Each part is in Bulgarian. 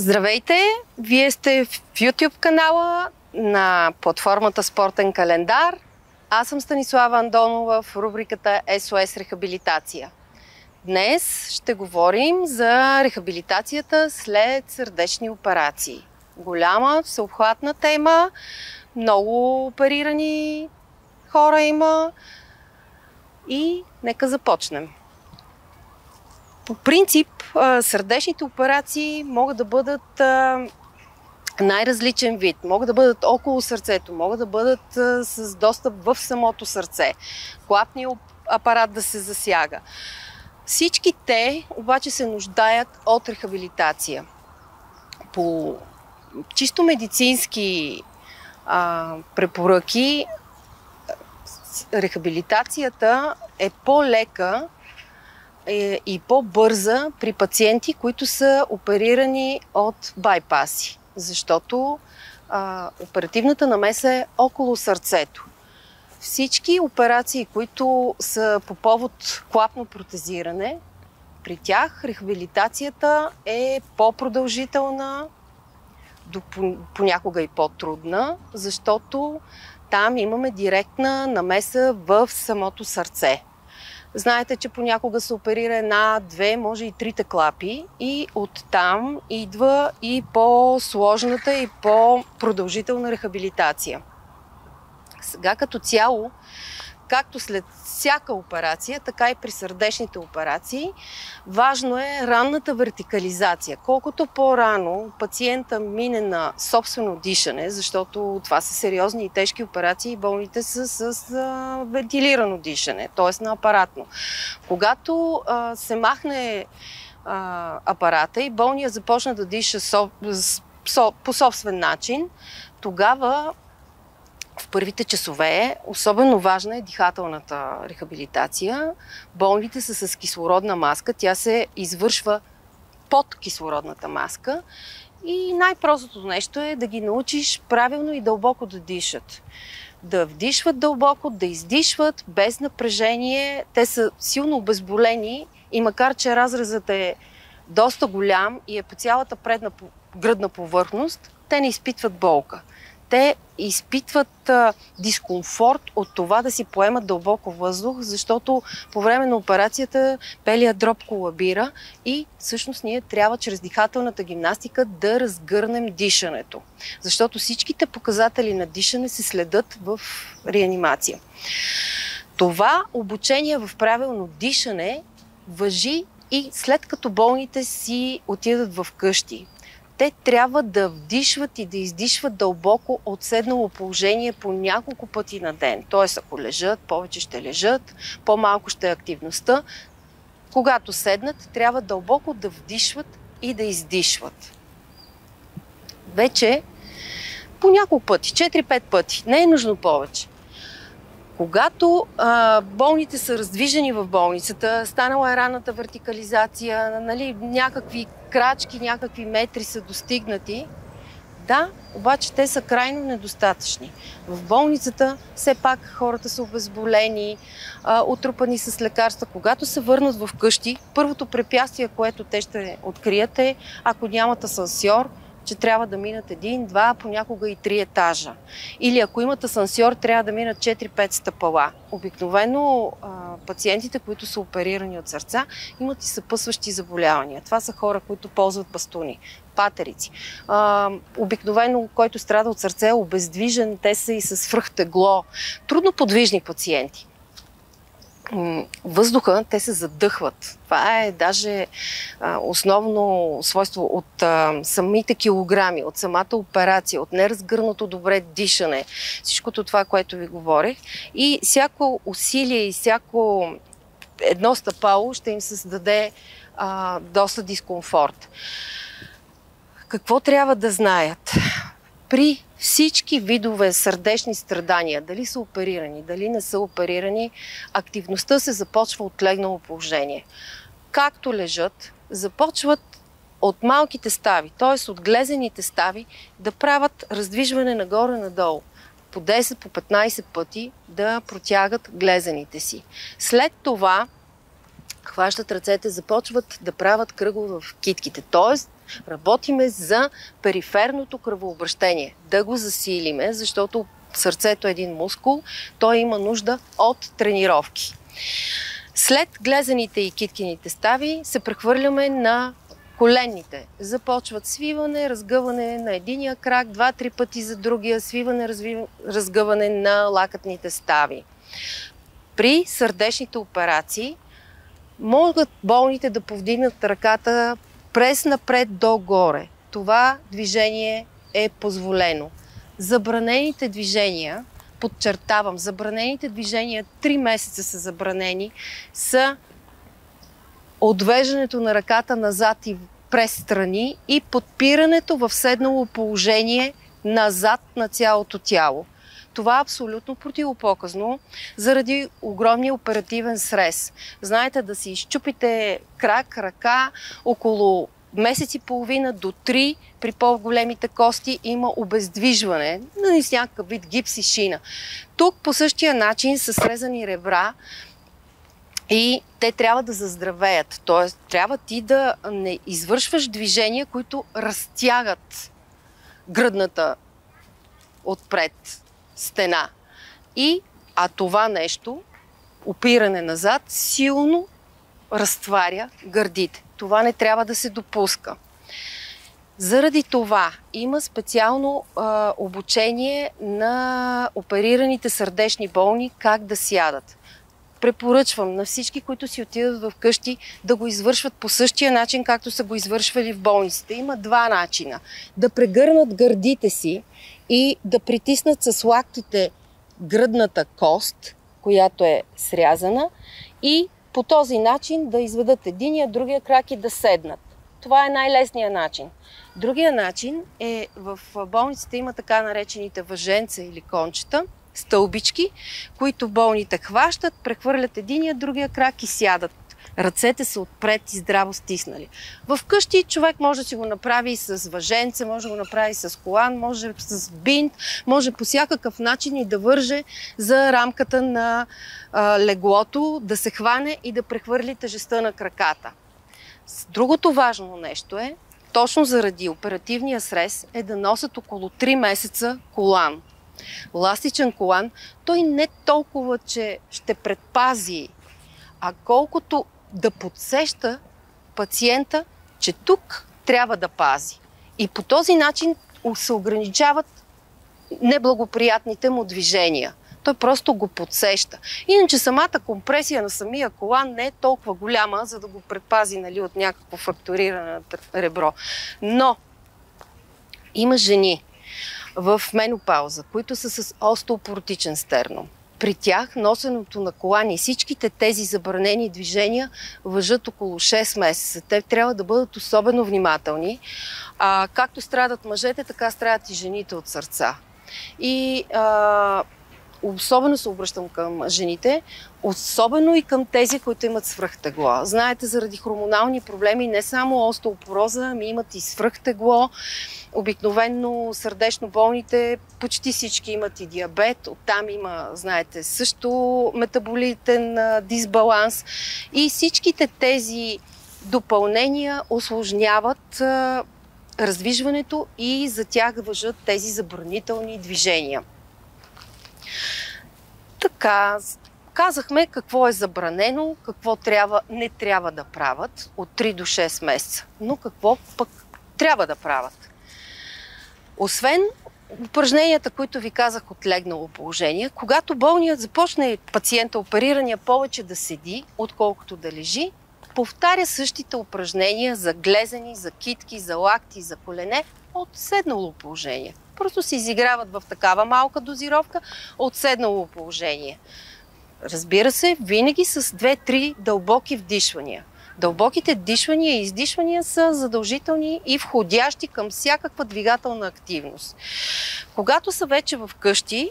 Здравейте! Вие сте в YouTube канала на платформата Спортен календар. Аз съм Станислава Андонова в рубриката SOS Рехабилитация. Днес ще говорим за рехабилитацията след сърдечни операции. Голяма, всеобхватна тема, много оперирани хора има и нека започнем. По принцип, сърдечните операции могат да бъдат най-различен вид. Могат да бъдат около сърцето, могат да бъдат с достъп в самото сърце, клапният апарат да се засяга. Всички те обаче се нуждаят от рехабилитация. По чисто медицински препоръки, рехабилитацията е по-лека и по-бърза при пациенти, които са оперирани от байпаси, защото оперативната намеса е около сърцето. Всички операции, които са по повод клапно протезиране, при тях рехабилитацията е по-продължителна, понякога и по-трудна, защото там имаме директна намеса в самото сърце. Знаете, че понякога се оперира една, две, може и трите клапи и оттам идва и по-сложната и по-продължителна рехабилитация. Сега като цяло, както след всяка операция, така и при сърдечните операции, важно е ранната вертикализация. Колкото по-рано пациента мине на собствено дишане, защото това са сериозни и тежки операции, болните са с вентилирано дишане, т.е. на апаратно. Когато се махне апарата и болният започна да диша по собствен начин, тогава в първите часове особено важна е дихателната рехабилитация. Болните са с кислородна маска, тя се извършва под кислородната маска и най-простото нещо е да ги научиш правилно и дълбоко да дишат. Да вдишват дълбоко, да издишват без напрежение. Те са силно обезболени и макар че разрезът е доста голям и е по цялата предна гръдна повърхност, те не изпитват болка. Те изпитват дискомфорт от това да си поемат дълбоко въздух, защото по време на операцията белият дроб колабира и всъщност ние трябва чрез дихателната гимнастика да разгърнем дишането. Защото всичките показатели на дишане се следят в реанимация. Това обучение в правилно дишане важи и след като болните си отидат в къщи. Те трябва да вдишват и да издишват дълбоко от седнало положение по няколко пъти на ден. Т.е. ако лежат, повече ще лежат, по-малко ще е активността. Когато седнат, трябва дълбоко да вдишват и да издишват. Вече по няколко пъти, 4-5 пъти, не е нужно повече. Когато болните са раздвижени в болницата, станала е ранната вертикализация, някакви крачки, някакви метри са достигнати, да, обаче те са крайно недостатъчни. В болницата все пак хората са обезболени, отрупани с лекарства. Когато се върнат в къщи, първото препятствие, което те ще открият е, ако нямат асансьор, че трябва да минат един, два, понякога и 3 етажа. Или ако имат асансьор, трябва да минат 4-5 стъпала. Обикновено пациентите, които са оперирани от сърца, имат и съпъсващи заболявания. Това са хора, които ползват бастуни, патерици. Обикновено, който страда от сърце е обездвижен, те са и с свръхтегло. Трудно подвижни пациенти. Въздуха, те се задъхват. Това е даже основно свойство от самите килограми, от самата операция, от неразгърнато добре дишане. Всичкото това, което ви говорех. И всяко усилие и всяко едно стъпало ще им създаде доста дискомфорт. Какво трябва да знаят? При всички видове сърдечни страдания, дали са оперирани, дали не са оперирани, активността се започва от легнало положение. Както лежат, започват от малките стави, т.е. от глезените стави, да правят раздвижване нагоре-надолу. По 10, по 15 пъти да протягат глезените си. След това хващат ръцете, започват да правят кръгове в китките, т.е. Работиме за периферното кръвообращение. Да го засилиме, защото сърцето е един мускул, той има нужда от тренировки. След глезените и киткините стави се прехвърляме на коленните. Започват свиване, разгъване на единия крак, 2-3 пъти за другия, свиване, разгъване на лакътните стави. При сърдечните операции могат болните да повдигнат ръката през напред догоре. Това движение е позволено. Забранените движения, подчертавам, забранените движения, 3 месеца са забранени, са отвеждането на ръката назад и през страни и подпирането в седнало положение назад на цялото тяло. Това е абсолютно противопоказно заради огромния оперативен стрес. Знаете, да си изчупите крак, ръка, около месец и половина до 3 при по-големите кости има обездвижване, с някакъв вид гипс и шина. Тук по същия начин са срезани ребра и те трябва да заздравеят. Т.е. трябва ти да не извършваш движения, които разтягат гръдната отпред стена. А това нещо, опиране назад, силно разтваря гърдите. Това не трябва да се допуска. Заради това има специално обучение на оперираните сърдечни болни как да сядат. Препоръчвам на всички, които си отидат в къщи, да го извършват по същия начин, както са го извършвали в болниците. Има 2 начина. Да прегърнат гърдите си и да притиснат с лактите гръдната кост, която е срязана, и по този начин да изведат единия, другия крак и да седнат. Това е най-лесният начин. Другия начин е, в болниците има така наречените въженца или кончета, стълбички, които болните хващат, прехвърлят единия, другия крак и сядат. Ръцете са отпред и здраво стиснали. В къщи човек може да си го направи с въженце, може да го направи с колан, може с бинт, може по всякакъв начин и да върже за рамката на леглото, да се хване и да прехвърли тежестта на краката. Другото важно нещо е, точно заради оперативния стрес, е да носят около 3 месеца колан. Ластичен колан, той не толкова, че ще предпази, а колкото да подсеща пациента, че тук трябва да пази. И по този начин се ограничават неблагоприятните му движения. Той просто го подсеща. Иначе самата компресия на самия колан не е толкова голяма, за да го предпази, от някакво фрактуриране на ребро. Но има жени в менопауза, които са с остеопоротичен стерном. При тях носенето на колани и всичките тези забранени движения важат около 6 месеца. Те трябва да бъдат особено внимателни. Както страдат мъжете, така страдат и жените от сърца. И особено се обръщам към жените, особено и към тези, които имат свръхтегло. Знаете, заради хормонални проблеми не само остеопороза, ами имат и свръхтегло. Обикновено сърдечно болните, почти всички имат и диабет. Оттам има, знаете, също метаболитен дисбаланс. И всичките тези допълнения усложняват раздвижването и за тях важат тези забранителни движения. Така, казахме какво е забранено, какво не трябва да правят от 3 до 6 месеца. Но какво пък трябва да правят? Освен упражненията, които ви казах от легнало положение, когато болният започне, пациента оперирания, повече да седи, отколкото да лежи, повтаря същите упражнения за глезени, за китки, за лакти, за колене от седнало положение. Просто се изиграват в такава малка дозировка от седнало положение. Разбира се, винаги с 2-3 дълбоки вдишвания. Дълбоките дишвания и издишвания са задължителни и входящи към всякаква двигателна активност. Когато са вече в къщи,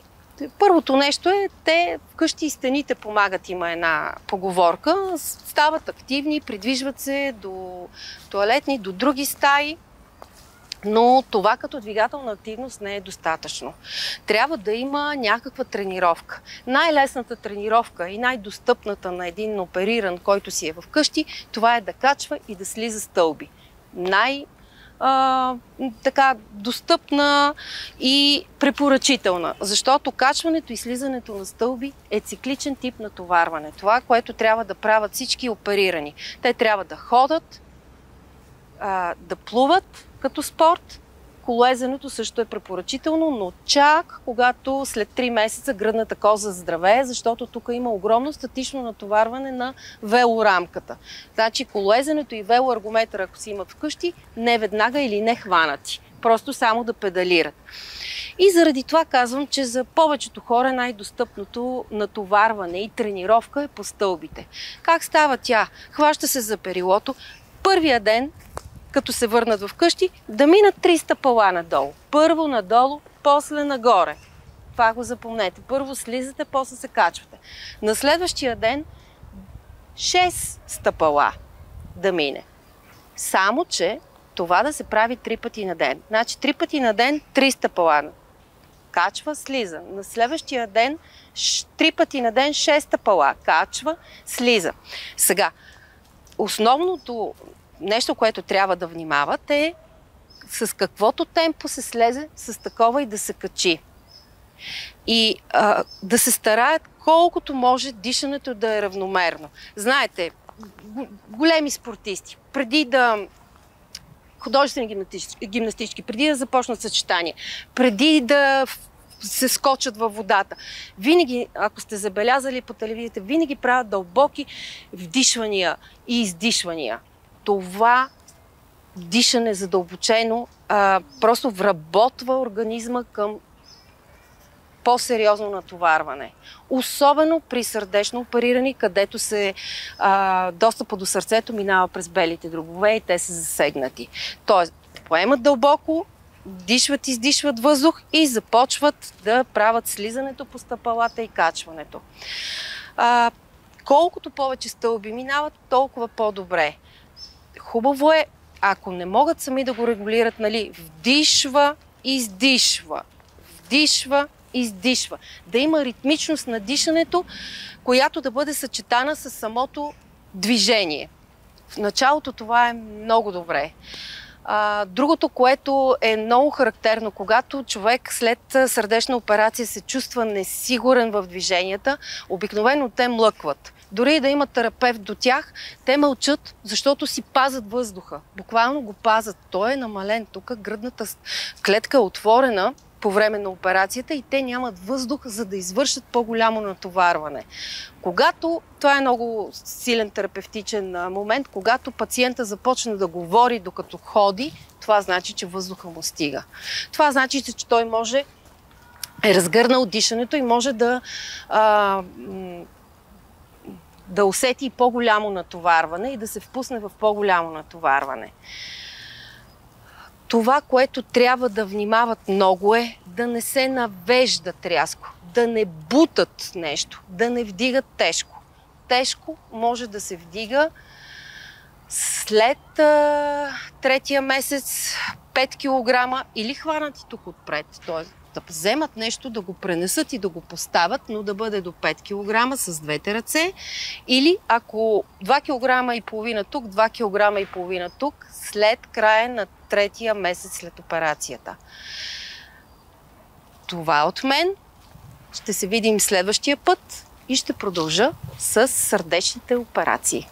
първото нещо е, те вкъщи и стените помагат, има една поговорка, стават активни, придвижват се до тоалетни, до други стаи, но това като двигателна активност не е достатъчно. Трябва да има някаква тренировка. Най-лесната тренировка и най-достъпната на един опериран, който си е вкъщи, това е да качва и да слиза стълби. така достъпна и препоръчителна, защото качването и слизането на стълби е цикличен тип натоварване. Това, което трябва да правят всички оперирани. Те трябва да ходят, да плуват като спорт. Колоезенето също е препоръчително, но чак когато след 3 месеца гръдната коза здравее, защото тук има огромно статично натоварване на велорамката. Значи колоезенето и велоаргометър, ако си имат вкъщи, не веднага или не хванати. Просто само да педалират. И заради това казвам, че за повечето хора най-достъпното натоварване и тренировка е по стълбите. Как става тя? Хваща се за перилото. Първия ден, като се върнат в къщи, да минат 3 стъпала надолу. Първо надолу, после нагоре. Това го запомнете. Първо слизате, после се качвате. На следващия ден 6 стъпала да мине. Само, че това да се прави 3 пъти на ден. Значи 3 пъти на ден 3 стъпала. Качва, слиза. На следващия ден 3 пъти на ден 6 стъпала. Качва, слиза. Сега, основното нещо, което трябва да внимават е с каквото темпо се слезе, с такова и да се качи. И да се стараят колкото може дишането да е равномерно. Знаете, големи спортисти, преди да художествени гимнастички, преди да започнат съчетание, преди да се скочат във водата. Винаги, ако сте забелязали по телевизията, винаги правят дълбоки вдишвания и издишвания. Това дишане задълбочено просто вработва организма към по-сериозно натоварване. Особено при сърдечно оперирани, където достъпа до сърцето минава през белите дробове и те са засегнати. Тоест, поемат дълбоко, дишват, издишват въздух и започват да правят слизането по стъпалата и качването. Колкото повече стълби минават, толкова по-добре. Хубаво е, ако не могат сами да го регулират, нали, вдишва, издишва, вдишва, издишва. Да има ритмичност на дишането, която да бъде съчетана с самото движение. В началото това е много добре. Другото, което е много характерно, когато човек след сърдечна операция се чувства несигурен в движенията, обикновено те млъкват. Дори и да има терапевт до тях, те мълчат, защото си пазят въздуха. Буквално го пазят. Той е намален. Тук гръдната клетка е отворена по време на операцията и те нямат въздух, за да извършат по-голямо натоварване. Това е много силен терапевтичен момент, когато пациента започне да говори докато ходи, това значи, че въздуха му стига. Това значи, че той е разгърнал дишането и може да усети по-голямо натоварване и да се впусне в по-голямо натоварване. Това, което трябва да внимават много е да не се навеждат рязко, да не бутат нещо, да не вдигат тежко. Тежко може да се вдига след 3-я месец 5 кг или хванати тук отпред. Т.е. да вземат нещо, да го пренесат и да го поставят, но да бъде до 5 кг с двете ръце. Или ако 2,5 кг тук, 2,5 кг тук, след края на 3-я месец след операцията. Това е от мен. Ще се видим следващия път и ще продължа с сърдечните операции.